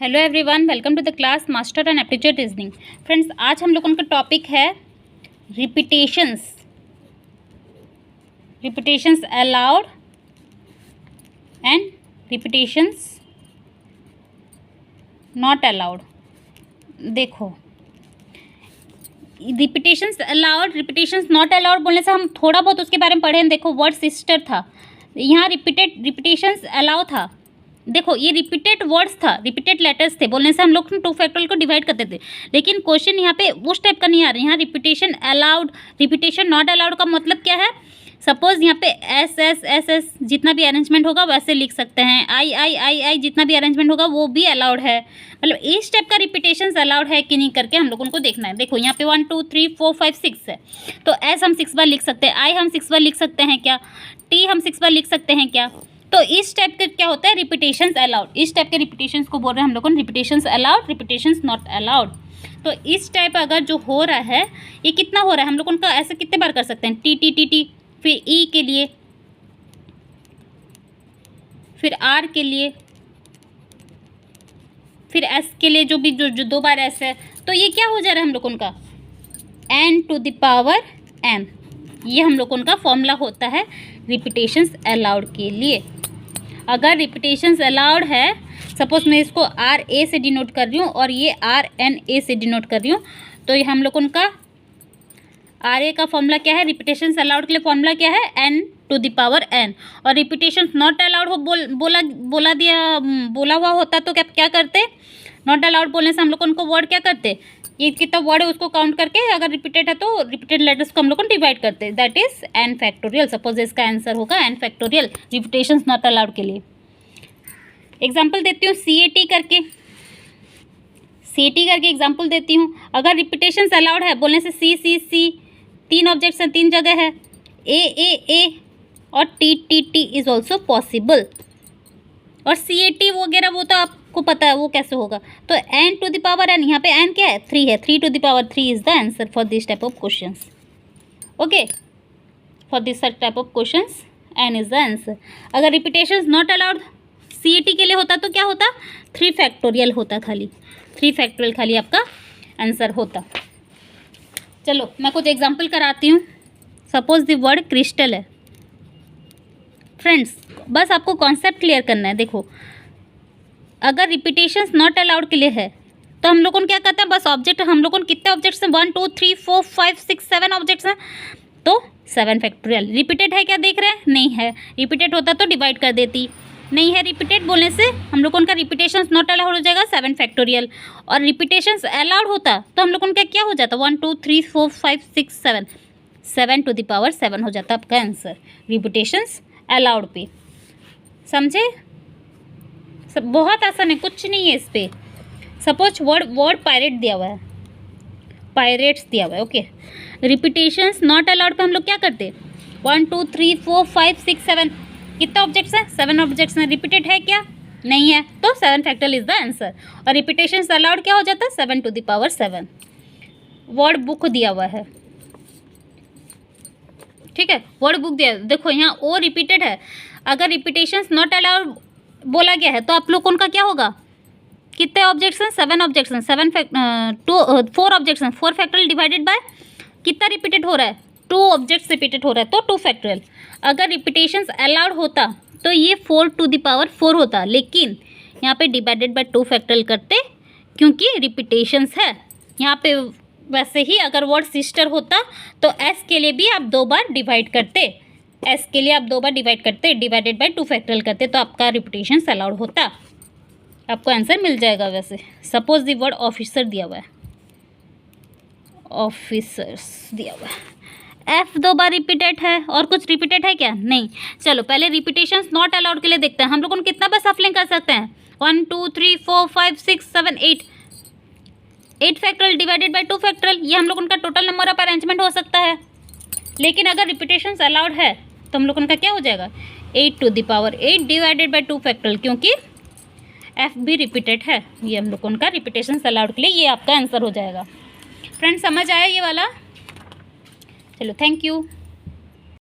Hello everyone, welcome to the class master and aptitude reasoning. Friends, आज हम लोगों का टॉपिक है repetitions allowed and repetitions not allowed. देखो, repetitions allowed, repetitions not allowed बोलने से हम थोड़ा बहुत उसके बारे में पढ़े हैं। देखो, वर्ड सिस्टर था, यहाँ रिपीटेशंस अलाउ था। देखो, ये रिपीटेड वर्ड्स था, रिपीटेड लेटर्स थे, बोलने से हम लोग टू फैक्टोरियल को डिवाइड करते थे। लेकिन क्वेश्चन यहाँ पे उस टाइप का नहीं आ रहा। यहाँ repetition allowed, repetition not allowed का मतलब क्या है? सपोज यहाँ पे एस एस एस एस जितना भी अरेंजमेंट होगा वैसे लिख सकते हैं। आई आई आई आई जितना भी अरेंजमेंट होगा वो भी अलाउड है। मतलब इस टाइप का रिपीटेशन अलाउड है कि नहीं करके हम लोगों को देखना है। देखो, यहाँ पे 1 2 3 4 5 6 है, तो एस हम 6 बार लिख सकते हैं, आई हम 6 बार लिख सकते हैं क्या, टी हम 6 बार लिख सकते हैं क्या। तो इस टाइप के क्या होता है? Repetitions allowed. इस टाइप के रिपीटेशंस को बोल रहे हैं हम लोग repetitions allowed, repetitions not allowed. तो इस टाइप अगर जो हो रहा है, ये कितना हो रहा है हम लोग उनका ऐसे कितने बार कर सकते हैं? टी टी टी टी, फिर ई के लिए, फिर आर के लिए, फिर एस के लिए, जो भी जो 2 बार एस है। तो ये क्या हो जा रहा है हम लोग उनका? N to the power n. ये हम लोग उनका फॉर्मूला होता है रिपीटेशंस अलाउड के लिए। अगर रिपीटेशंस अलाउड है, सपोज मैं इसको आर ए से डिनोट कर रही हूँ और ये आर एन ए से डिनोट कर रही हूँ, तो ये हम लोग उनका आर ए का फॉर्मूला क्या है? रिपीटेशंस अलाउड के लिए फॉर्मूला क्या है? N to the power n. और रिपीटेशंस नॉट अलाउड हो बोला हुआ होता तो क्या करते? नॉट अलाउड बोलने से हम लोग उनको वर्ड क्या करते? ये कितना वर्ड है उसको काउंट करके, अगर रिपीटेड है तो रिपीटेड लेटर्स को हम लोग को डिवाइड करते हैं। That is n factorial. Suppose इसका आंसर होगा n factorial, repetitions not allowed के लिए। एग्जाम्पल देती हूँ CAT करके, एग्जाम्पल देती हूँ। अगर रिपीटेशंस अलाउड है बोलने से C 3 ऑब्जेक्ट्स हैं, 3 जगह है, A और T इज ऑल्सो पॉसिबल। और CAT वगैरह वो तो आपको पता है वो कैसे होगा। तो n to the power n, यहाँ पे n क्या है? 3 है। 3 to the power 3 is the answer for this type of questions. Okay, for this type of questions n is the answer. अगर रिपीटेशंस नॉट अलाउड CAT के लिए होता तो क्या होता? 3 फैक्टोरियल होता, खाली 3 फैक्टोरियल खाली आपका आंसर होता। चलो मैं कुछ एग्जाम्पल कराती हूँ। सपोज द वर्ड क्रिस्टल है। फ्रेंड्स, बस आपको कॉन्सेप्ट क्लियर करना है। देखो, अगर रिपीटेशंस नॉट अलाउड के लिए है तो हम लोगों को क्या कहते हैं? बस ऑब्जेक्ट, हम लोगों को कितने ऑब्जेक्ट्स हैं? 1 2 3 4 5 6 7 ऑब्जेक्ट्स हैं, तो 7 फैक्टोरियल। रिपीटेड है क्या देख रहे हैं? नहीं है। रिपीटेड होता तो डिवाइड कर देती, नहीं है। रिपीटेड बोलने से हम लोग उनका रिपीटेशंस नॉट अलाउड हो जाएगा 7 फैक्टोरियल। और रिपीटेशंस अलाउड होता तो हम लोग उनका क्या हो जाता? 1 2 3 4 5 6 7 टू द पावर 7 हो जाता आपका आंसर रिपीटेशंस अलाउड पे। समझे? सब बहुत आसान है, कुछ नहीं है इस पे। सपोज वर्ड पायरेट दिया हुआ है, पायरेट्स दिया हुआ है। ओके, रिपीटेशंस नॉट अलाउड पे हम लोग क्या करते? 1 2 3 4 5 6 7, कितना ऑब्जेक्ट्स हैं? 7 ऑब्जेक्ट्स हैं। रिपीटेड है क्या? नहीं है, तो 7 फैक्टोरियल इज द आंसर। और रिपीटेशंस अलाउड क्या हो जाता है? 7 to the power 7। Word book दिया हुआ है, ठीक है, वर्ड बुक दिया। देखो यहाँ ओ रिपीटेड है। अगर रिपीटेशंस नॉट अलाउड बोला गया है तो आप लोग उनका क्या होगा? कितने ऑब्जेक्ट्स हैं? 7 ऑब्जेक्ट्स हैं। 4 ऑब्जेक्ट्स हैं। 4 फैक्टोरियल डिवाइडेड बाय कितना रिपीटेड हो रहा है? 2 ऑब्जेक्ट्स रिपीटेड हो रहा है, तो 2 फैक्टोरियल। अगर रिपीटेशंस अलाउड होता तो ये 4 टू द पावर 4 होता, लेकिन यहाँ पे डिवाइडेड बाय 2 फैक्टोरियल करते क्योंकि रिपीटेशंस है यहाँ पे। वैसे ही अगर वर्ड सिस्टर होता तो एस के लिए भी आप 2 बार डिवाइड करते, एस के लिए आप 2 बार डिवाइड करते, डिवाइडेड बाय 2 फैक्टोरियल करते, तो आपका रिपीटेशंस अलाउड होता। आपको आंसर मिल जाएगा वैसे। सपोज द वर्ड ऑफिसर दिया हुआ है, ऑफिसर्स दिया हुआ है, एफ 2 बार रिपीटेड है। और कुछ रिपीटेड है क्या? नहीं। चलो पहले रिपीटेशंस नॉट अलाउड के लिए देखते हैं। हम लोग कितना बार सफलिंग कर सकते हैं? 1 2 3 4 5 6 7 8 फैक्टोरियल डिवाइडेड बाय 2 फैक्टोरियल। ये हम लोग उनका टोटल नंबर ऑफ अरेंजमेंट हो सकता है। लेकिन अगर रिपीटेशंस अलाउड है तो हम लोग उनका क्या हो जाएगा? 8 to the power 8 divided by 2 factorial, क्योंकि एफ भी रिपीटेड है। ये हम लोग उनका रिपीटेशंस अलाउड के लिए ये आपका आंसर हो जाएगा। फ्रेंड्स, समझ आया ये वाला? चलो, थैंक यू।